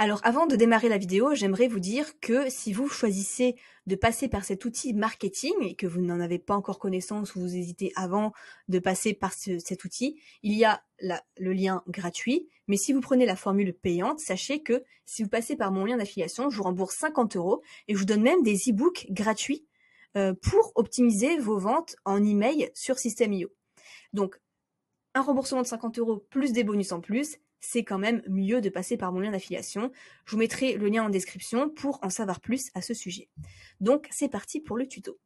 Alors avant de démarrer la vidéo, j'aimerais vous dire que si vous choisissez de passer par cet outil marketing et que vous n'en avez pas encore connaissance ou vous hésitez avant de passer par cet outil, il y a le lien gratuit. Mais si vous prenez la formule payante, sachez que si vous passez par mon lien d'affiliation, je vous rembourse 50 € et je vous donne même des e-books gratuits pour optimiser vos ventes en email sur System.io. Donc, un remboursement de 50 € plus des bonus en plus, c'est quand même mieux de passer par mon lien d'affiliation. Je vous mettrai le lien en description pour en savoir plus à ce sujet. Donc, c'est parti pour le tuto.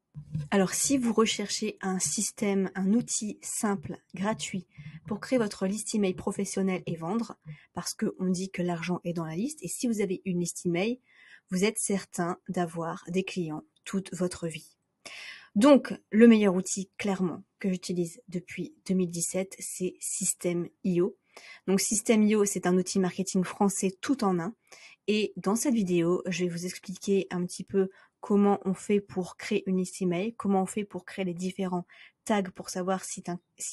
Alors, si vous recherchez un système, un outil simple, gratuit, pour créer votre liste email professionnelle et vendre, parce qu'on dit que l'argent est dans la liste, et si vous avez une liste email, vous êtes certain d'avoir des clients toute votre vie. Donc, le meilleur outil, clairement, que j'utilise depuis 2017, c'est System.io. Donc, System.io, c'est un outil marketing français tout en un. Et dans cette vidéo, je vais vous expliquer un petit peu comment on fait pour créer une liste email, comment on fait pour créer les différents tags pour savoir si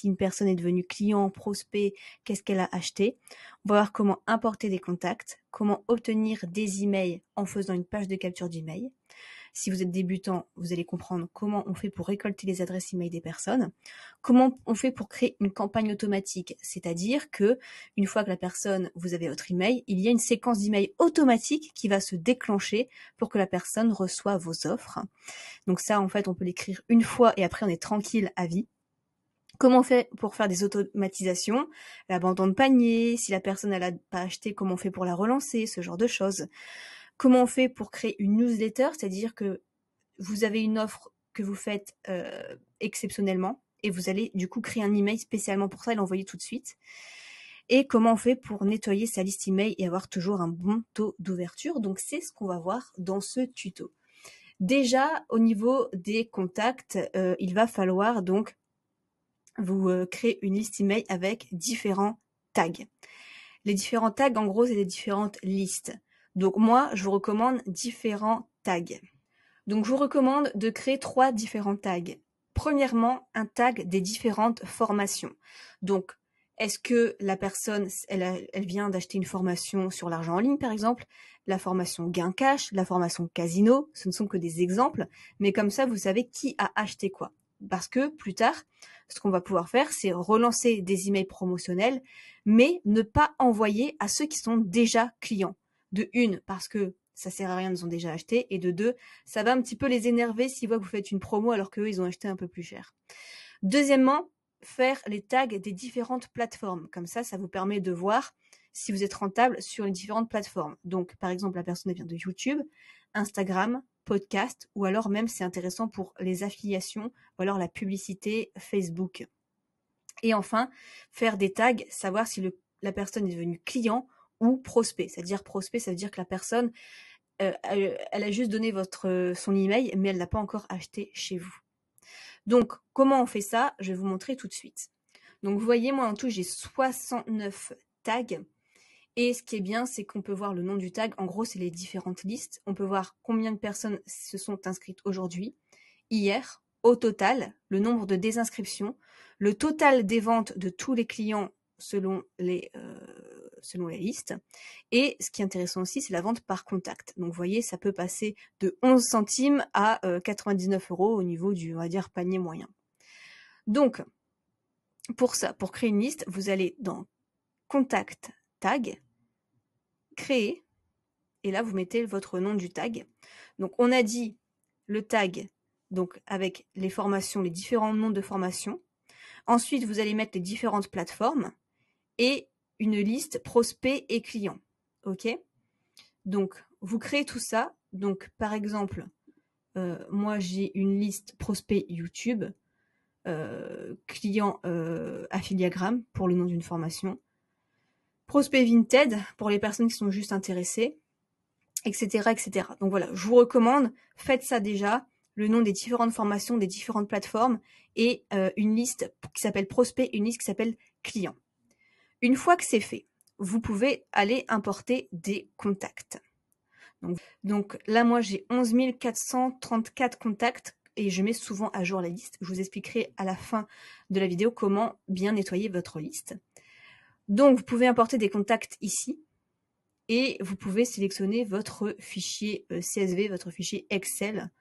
une personne est devenue client, prospect, qu'est-ce qu'elle a acheté. On va voir comment importer des contacts, comment obtenir des emails en faisant une page de capture d'email. Si vous êtes débutant, vous allez comprendre comment on fait pour récolter les adresses email des personnes, comment on fait pour créer une campagne automatique, c'est-à-dire que une fois que la personne, vous avez votre email, il y a une séquence d'email automatique qui va se déclencher pour que la personne reçoive vos offres. Donc ça, en fait, on peut l'écrire une fois et après on est tranquille à vie. Comment on fait pour faire des automatisations, l'abandon de panier, si la personne elle a pas acheté, comment on fait pour la relancer, ce genre de choses. Comment on fait pour créer une newsletter, c'est-à-dire que vous avez une offre que vous faites exceptionnellement et vous allez du coup créer un email spécialement pour ça et l'envoyer tout de suite. Et comment on fait pour nettoyer sa liste email et avoir toujours un bon taux d'ouverture. Donc c'est ce qu'on va voir dans ce tuto. Déjà au niveau des contacts, il va falloir donc vous créer une liste email avec différents tags. Les différents tags, en gros, c'est des différentes listes. Donc moi, je vous recommande différents tags. Donc je vous recommande de créer 3 différents tags. Premièrement, un tag des différentes formations. Donc, est-ce que la personne, elle vient d'acheter une formation sur l'argent en ligne, par exemple, la formation gain cash, la formation casino, ce ne sont que des exemples, mais comme ça, vous savez qui a acheté quoi. Parce que plus tard, ce qu'on va pouvoir faire, c'est relancer des emails promotionnels, mais ne pas envoyer à ceux qui sont déjà clients. De une, parce que ça sert à rien, ils ont déjà acheté, et de deux, ça va un petit peu les énerver s'ils voient que vous faites une promo alors qu'eux, ils ont acheté un peu plus cher. Deuxièmement, faire les tags des différentes plateformes. Comme ça vous permet de voir si vous êtes rentable sur les différentes plateformes. Donc, par exemple, la personne vient de YouTube, Instagram, podcast, ou alors même c'est intéressant pour les affiliations, ou alors la publicité Facebook. Et enfin, faire des tags, savoir si la personne est devenue client ou prospect. C'est-à-dire prospect, ça veut dire que la personne, elle a juste donné son email, mais elle n'a pas encore acheté chez vous. Donc, comment on fait ça? Je vais vous montrer tout de suite. Donc, vous voyez, moi, en tout, j'ai 69 tags. Et ce qui est bien, c'est qu'on peut voir le nom du tag. En gros, c'est les différentes listes. On peut voir combien de personnes se sont inscrites aujourd'hui, hier, au total, le nombre de désinscriptions, le total des ventes de tous les clients selon les listes. Et ce qui est intéressant aussi, c'est la vente par contact. Donc, vous voyez, ça peut passer de 11 centimes à 99 € au niveau du, on va dire, panier moyen. Donc, pour ça, pour créer une liste, vous allez dans Contact Tag, Créer, et là, vous mettez votre nom du tag. Donc, on a dit le tag, donc avec les formations, les différents noms de formations. Ensuite, vous allez mettre les différentes plateformes et une liste prospects et clients. OK? Donc, vous créez tout ça. Donc, par exemple, moi, j'ai une liste prospect YouTube, client Affiliagram pour le nom d'une formation, prospect Vinted pour les personnes qui sont juste intéressées, etc., etc. Donc voilà, je vous recommande, faites ça déjà, le nom des différentes formations, des différentes plateformes et une liste qui s'appelle prospect, une liste qui s'appelle client. Une fois que c'est fait, vous pouvez aller importer des contacts. Donc là, moi, j'ai 11 434 contacts et je mets souvent à jour la liste. Je vous expliquerai à la fin de la vidéo comment bien nettoyer votre liste. Donc, vous pouvez importer des contacts ici. et vous pouvez sélectionner votre fichier CSV, votre fichier Excel.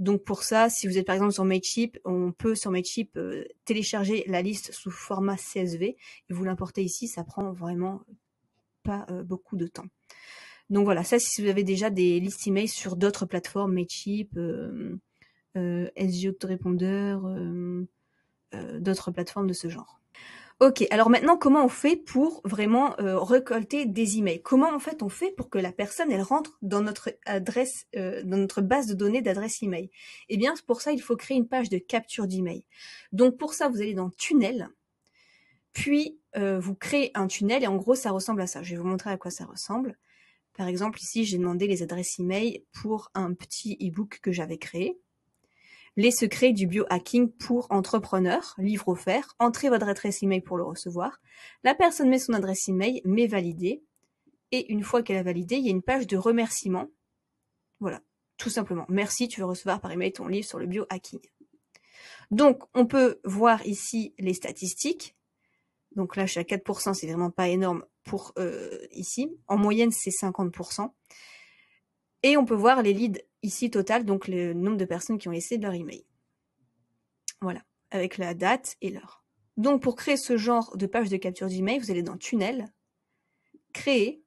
Donc pour ça, si vous êtes par exemple sur Mailchimp, on peut sur Mailchimp télécharger la liste sous format CSV et vous l'importez ici, ça prend vraiment pas beaucoup de temps. Donc voilà, ça si vous avez déjà des listes email sur d'autres plateformes, Mailchimp, SEO Autorépondeur, d'autres plateformes de ce genre. Ok, alors maintenant, comment on fait pour vraiment récolter des emails? Comment en fait on fait pour que la personne elle rentre dans notre adresse, dans notre base de données d'adresse email? Eh bien, pour ça, il faut créer une page de capture d'email. Donc pour ça, vous allez dans Tunnel, puis vous créez un tunnel et en gros, ça ressemble à ça. Je vais vous montrer à quoi ça ressemble. Par exemple, ici, j'ai demandé les adresses email pour un petit e-book que j'avais créé. Les secrets du biohacking pour entrepreneurs, livre offert, entrez votre adresse email pour le recevoir. La personne met son adresse email, met valider. Et une fois qu'elle a validé, il y a une page de remerciement. Voilà, tout simplement. Merci, tu veux recevoir par email ton livre sur le biohacking. Donc, on peut voir ici les statistiques. Donc là, je suis à 4%, c'est vraiment pas énorme pour ici. En moyenne, c'est 50%. Et on peut voir les leads ici total, donc le nombre de personnes qui ont laissé leur email. Voilà, avec la date et l'heure. Donc pour créer ce genre de page de capture d'email, vous allez dans Tunnel, Créer.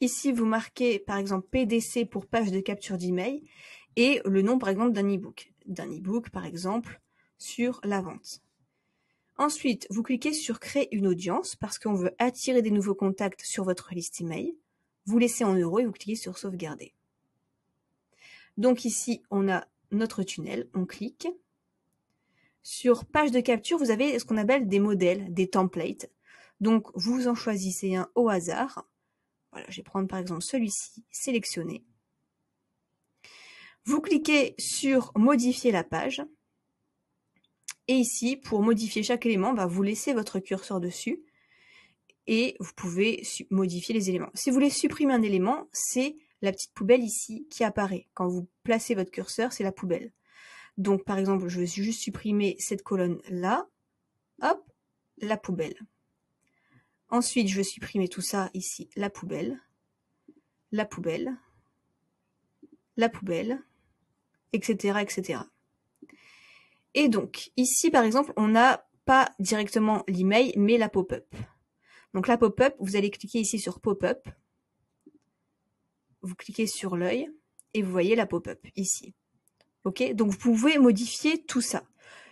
Ici, vous marquez par exemple PDC pour page de capture d'email et le nom par exemple d'un e-book. D'un e-book par exemple sur la vente. Ensuite, vous cliquez sur Créer une audience parce qu'on veut attirer des nouveaux contacts sur votre liste email. Vous laissez en euros et vous cliquez sur Sauvegarder. Donc ici, on a notre tunnel, on clique. Sur page de capture, vous avez ce qu'on appelle des modèles, des templates. Donc, vous en choisissez un au hasard. Voilà, je vais prendre par exemple celui-ci, sélectionner. Vous cliquez sur Modifier la page. Et ici, pour modifier chaque élément, vous laissez votre curseur dessus. Et vous pouvez modifier les éléments. Si vous voulez supprimer un élément, c'est la petite poubelle ici qui apparaît. Quand vous placez votre curseur, c'est la poubelle. Donc, par exemple, je vais juste supprimer cette colonne-là. Hop, la poubelle. Ensuite, je vais supprimer tout ça ici, la poubelle, la poubelle, la poubelle, etc., etc. Et donc, ici, par exemple, on n'a pas directement l'email, mais la pop-up. Donc, la pop-up, vous allez cliquer ici sur pop-up. Vous cliquez sur l'œil et vous voyez la pop-up ici. Ok, donc vous pouvez modifier tout ça.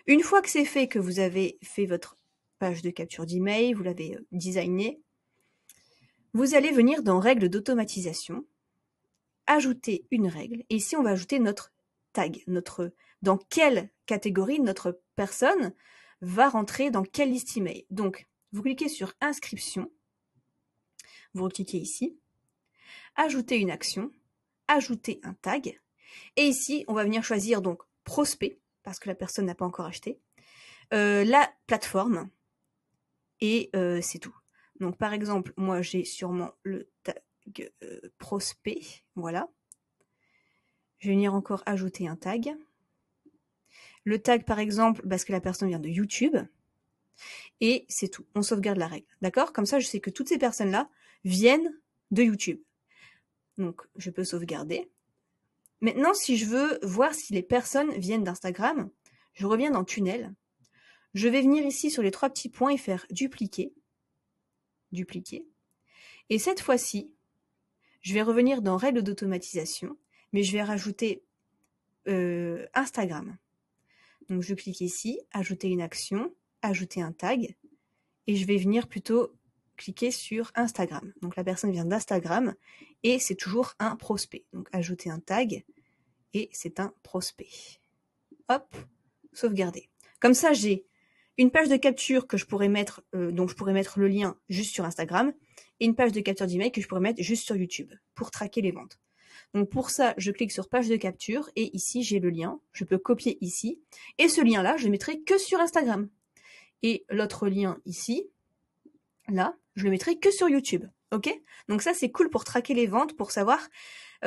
Une fois que c'est fait, que vous avez fait votre page de capture d'email, vous l'avez designé, vous allez venir dans Règles d'automatisation, ajouter une règle, et ici on va ajouter notre tag, dans quelle catégorie notre personne va rentrer dans quelle liste email. Donc, vous cliquez sur Inscription, vous cliquez ici, ajouter une action, ajouter un tag, et ici on va venir choisir donc prospect, parce que la personne n'a pas encore acheté, la plateforme, et c'est tout. Donc par exemple, moi j'ai sûrement le tag prospect, voilà. Je vais venir encore ajouter un tag. Le tag par exemple, parce que la personne vient de YouTube, et c'est tout. On sauvegarde la règle, d'accord? Comme ça, je sais que toutes ces personnes-là viennent de YouTube. Donc je peux sauvegarder. Maintenant, si je veux voir si les personnes viennent d'Instagram, je reviens dans Tunnel. Je vais venir ici sur les 3 petits points et faire dupliquer. Dupliquer. Et cette fois-ci, je vais revenir dans Règles d'automatisation, mais je vais rajouter Instagram. Donc je clique ici, ajouter une action, ajouter un tag, et je vais venir plutôt cliquer sur Instagram. Donc la personne vient d'Instagram, et c'est toujours un prospect. Donc ajouter un tag, et c'est un prospect. Hop, sauvegarder. Comme ça, j'ai une page de capture que je pourrais mettre, donc je pourrais mettre le lien juste sur Instagram, et une page de capture d'email que je pourrais mettre juste sur YouTube, pour traquer les ventes. Donc pour ça, je clique sur page de capture, et ici j'ai le lien, je peux copier ici, et ce lien-là, je le mettrai que sur Instagram. Et l'autre lien ici, là, je le mettrai que sur YouTube, ok? Donc ça, c'est cool pour traquer les ventes, pour savoir,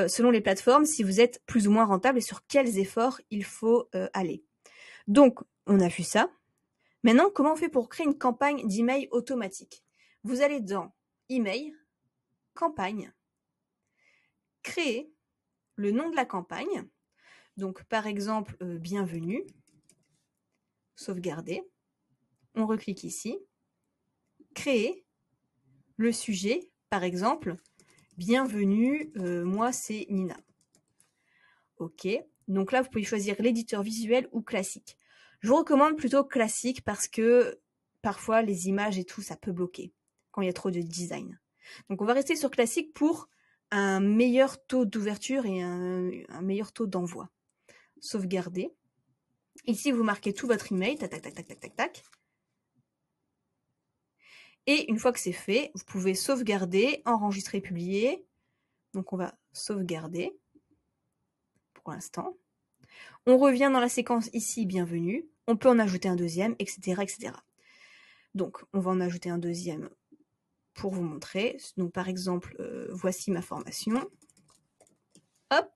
selon les plateformes, si vous êtes plus ou moins rentable et sur quels efforts il faut aller. Donc, on a vu ça. Maintenant, comment on fait pour créer une campagne d'email automatique? Vous allez dans Email, campagne, créer le nom de la campagne. Donc, par exemple, bienvenue, sauvegarder. On reclique ici. Créer le sujet, par exemple, bienvenue, moi c'est Nina. Ok, donc là vous pouvez choisir l'éditeur visuel ou classique. Je vous recommande plutôt classique parce que parfois les images et tout ça peut bloquer quand il y a trop de design. Donc on va rester sur classique pour un meilleur taux d'ouverture et un meilleur taux d'envoi. Sauvegarder. Ici vous marquez tout votre email, tac tac tac tac tac tac tac. Et une fois que c'est fait, vous pouvez sauvegarder, enregistrer, publier. Donc on va sauvegarder pour l'instant. On revient dans la séquence ici, bienvenue. On peut en ajouter un deuxième, etc., etc. Donc on va en ajouter un deuxième pour vous montrer. Donc par exemple, voici ma formation. Hop,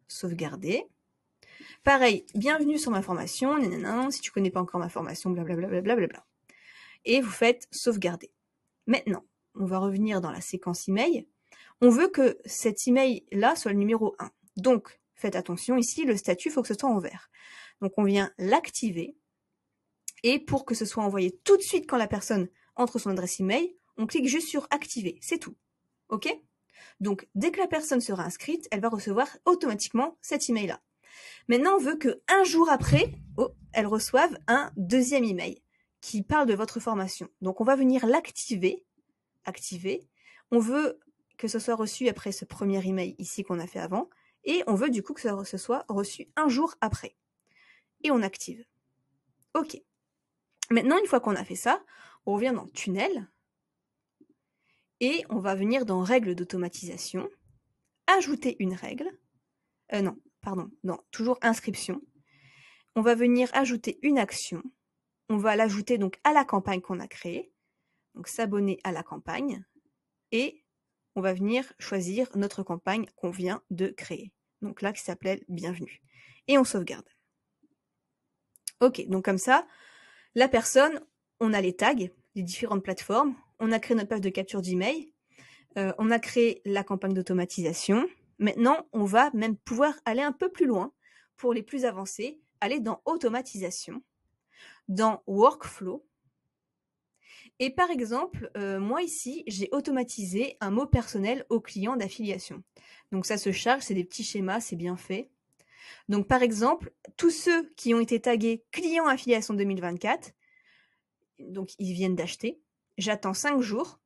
sauvegarder. Pareil, bienvenue sur ma formation, nanana, si tu connais pas encore ma formation, blablabla, blablabla. Et vous faites sauvegarder. Maintenant, on va revenir dans la séquence email. On veut que cet email-là soit le numéro 1. Donc, faites attention, ici, le statut, il faut que ce soit en vert. Donc, on vient l'activer. Et pour que ce soit envoyé tout de suite quand la personne entre son adresse email, on clique juste sur activer. C'est tout. OK? Donc, dès que la personne sera inscrite, elle va recevoir automatiquement cet email-là. Maintenant, on veut qu'un jour après, elle reçoive un deuxième email qui parle de votre formation. Donc, on va venir l'activer. Activer. On veut que ce soit reçu après ce premier email ici qu'on a fait avant. Et on veut du coup que ce soit reçu un jour après. Et on active. OK. Maintenant, une fois qu'on a fait ça, on revient dans Tunnel. Et on va venir dans Règles d'automatisation. Ajouter une règle. Toujours Inscription. On va venir ajouter une action. On va l'ajouter donc à la campagne qu'on a créée. Donc s'abonner à la campagne. Et on va venir choisir notre campagne qu'on vient de créer. Donc là, qui s'appelait Bienvenue. Et on sauvegarde. Ok, donc comme ça, la personne, on a les tags, les différentes plateformes, on a créé notre page de capture d'email, on a créé la campagne d'automatisation. Maintenant, on va même pouvoir aller un peu plus loin pour les plus avancés, aller dans automatisation, dans workflow. Et par exemple, moi ici, j'ai automatisé un mot personnel au client d'affiliation. Donc ça se charge, c'est des petits schémas, c'est bien fait. Donc par exemple, tous ceux qui ont été tagués client affiliation 2024, donc ils viennent d'acheter, j'attends 5 jours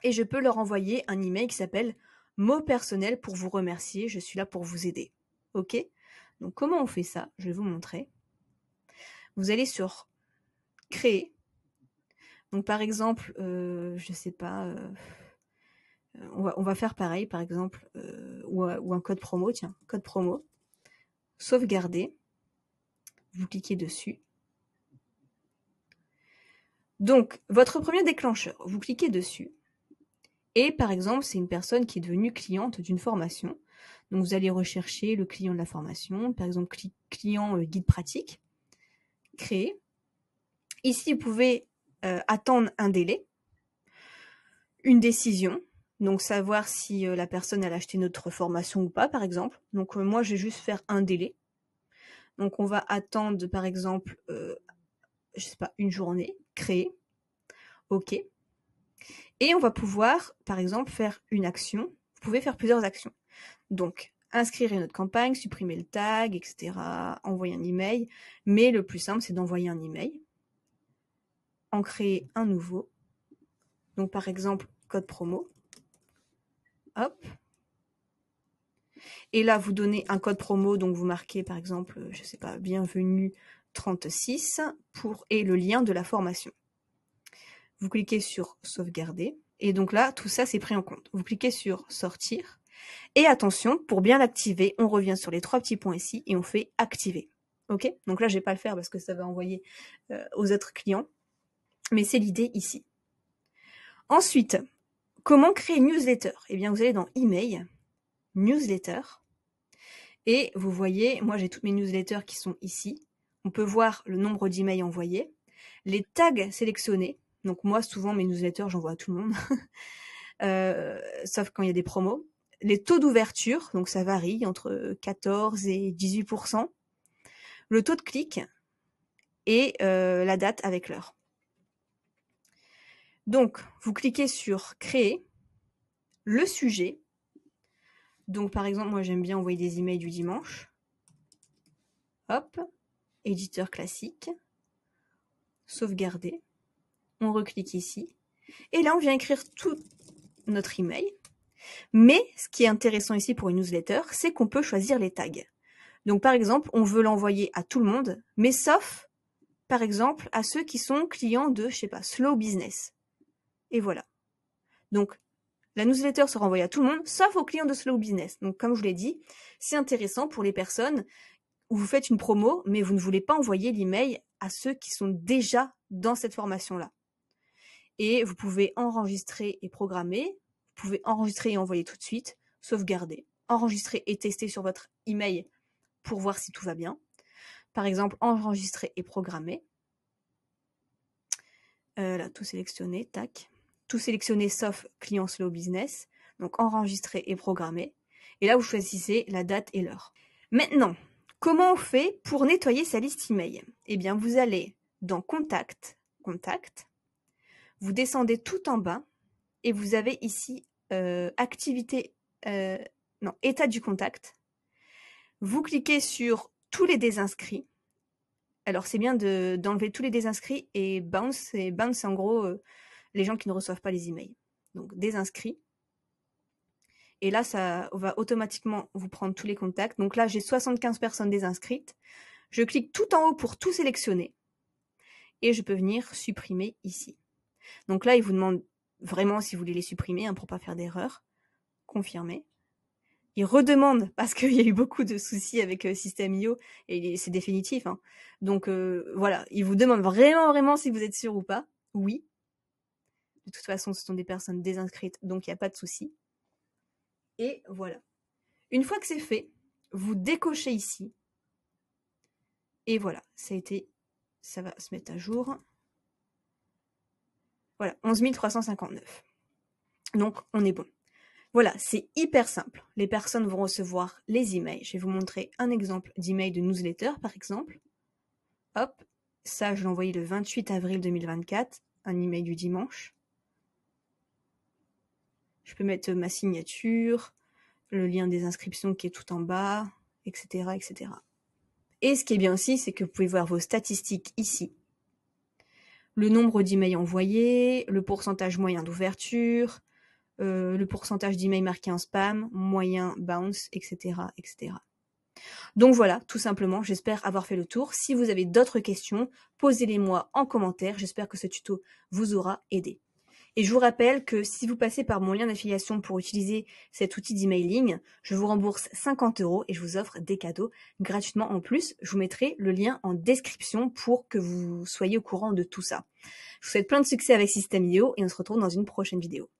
et je peux leur envoyer un email qui s'appelle mot personnel pour vous remercier, je suis là pour vous aider. Ok? Donc comment on fait ça? Je vais vous montrer. Vous allez sur créer. Donc par exemple, je sais pas, on va faire pareil par exemple, ou un code promo, tiens, code promo, sauvegarder, vous cliquez dessus. Donc votre premier déclencheur, vous cliquez dessus. Et par exemple, c'est une personne qui est devenue cliente d'une formation. Donc vous allez rechercher le client de la formation, par exemple client guide pratique, créer. Ici, vous pouvez attendre un délai, une décision, donc savoir si la personne a acheté notre formation ou pas, par exemple. Donc moi, je vais juste faire un délai. Donc on va attendre, par exemple, je sais pas, une journée, créer, OK. Et on va pouvoir, par exemple, faire une action. Vous pouvez faire plusieurs actions. Donc, inscrire une autre campagne, supprimer le tag, etc., envoyer un email. Mais le plus simple, c'est d'envoyer un email, en créer un nouveau. Donc, par exemple, code promo. Hop. Et là, vous donnez un code promo, donc vous marquez, par exemple, je sais pas, bienvenue 36 et le lien de la formation. Vous cliquez sur sauvegarder. Et donc là, tout ça, c'est pris en compte. Vous cliquez sur sortir. Et attention, pour bien l'activer, on revient sur les 3 petits points ici et on fait activer. Ok? Donc là, je vais pas le faire parce que ça va envoyer aux autres clients. Mais c'est l'idée ici. Ensuite, comment créer une newsletter? Eh bien, vous allez dans email, newsletter. Et vous voyez, moi j'ai toutes mes newsletters qui sont ici. On peut voir le nombre d'emails envoyés, les tags sélectionnés. Donc moi, souvent, mes newsletters, j'envoie à tout le monde. sauf quand il y a des promos. Les taux d'ouverture, donc ça varie entre 14 et 18%. Le taux de clic et la date avec l'heure. Donc, vous cliquez sur créer, le sujet. Donc, par exemple, moi, j'aime bien envoyer des emails du dimanche. Hop, éditeur classique, sauvegarder. On reclique ici. Et là, on vient écrire tout notre email. Mais ce qui est intéressant ici pour une newsletter, c'est qu'on peut choisir les tags. Donc, par exemple, on veut l'envoyer à tout le monde, mais sauf, par exemple, à ceux qui sont clients de, je sais pas, Slow Business. Et voilà. Donc, la newsletter sera envoyée à tout le monde, sauf aux clients de Slow Business. Donc, comme je vous l'ai dit, c'est intéressant pour les personnes où vous faites une promo, mais vous ne voulez pas envoyer l'email à ceux qui sont déjà dans cette formation-là. Et vous pouvez enregistrer et programmer. Vous pouvez enregistrer et envoyer tout de suite, sauvegarder, enregistrer et tester sur votre email pour voir si tout va bien. Par exemple, enregistrer et programmer. Là, tout sélectionné, tac. Tout sélectionné sauf client Slow Business. Donc, enregistrer et programmer. Et là, vous choisissez la date et l'heure. Maintenant, comment on fait pour nettoyer sa liste email? Eh bien, vous allez dans Contact, vous descendez tout en bas et vous avez ici État du contact. Vous cliquez sur tous les désinscrits. Alors, c'est bien d'enlever tous les désinscrits et bounce. Et bounce, c'est en gros les gens qui ne reçoivent pas les emails. Donc, désinscrits. Et là, ça va automatiquement vous prendre tous les contacts. Donc là, j'ai 75 personnes désinscrites. Je clique tout en haut pour tout sélectionner. Et je peux venir supprimer ici. Donc là, il vous demande vraiment si vous voulez les supprimer pour ne pas faire d'erreur. Confirmer. Il redemande parce qu'il y a eu beaucoup de soucis avec System.io et c'est définitif. Donc voilà, il vous demande vraiment si vous êtes sûr ou pas. Oui. De toute façon, ce sont des personnes désinscrites, donc il n'y a pas de souci. Et voilà. Une fois que c'est fait, vous décochez ici. Et voilà, ça va se mettre à jour. Voilà, 11 359. Donc, on est bon. Voilà, c'est hyper simple. Les personnes vont recevoir les emails. Je vais vous montrer un exemple d'email de newsletter, par exemple. Hop, ça, je l'ai envoyé le 28 avril 2024, un email du dimanche. Je peux mettre ma signature, le lien des inscriptions qui est tout en bas, etc., etc. Et ce qui est bien aussi, c'est que vous pouvez voir vos statistiques ici. Le nombre d'emails envoyés, le pourcentage moyen d'ouverture, le pourcentage d'emails marqués en spam, moyen, bounce, etc., etc. Donc voilà, tout simplement, j'espère avoir fait le tour. Si vous avez d'autres questions, posez-les-moi en commentaire. J'espère que ce tuto vous aura aidé. Et je vous rappelle que si vous passez par mon lien d'affiliation pour utiliser cet outil d'emailing, je vous rembourse 50 € et je vous offre des cadeaux gratuitement en plus. Je vous mettrai le lien en description pour que vous soyez au courant de tout ça. Je vous souhaite plein de succès avec System.io et on se retrouve dans une prochaine vidéo.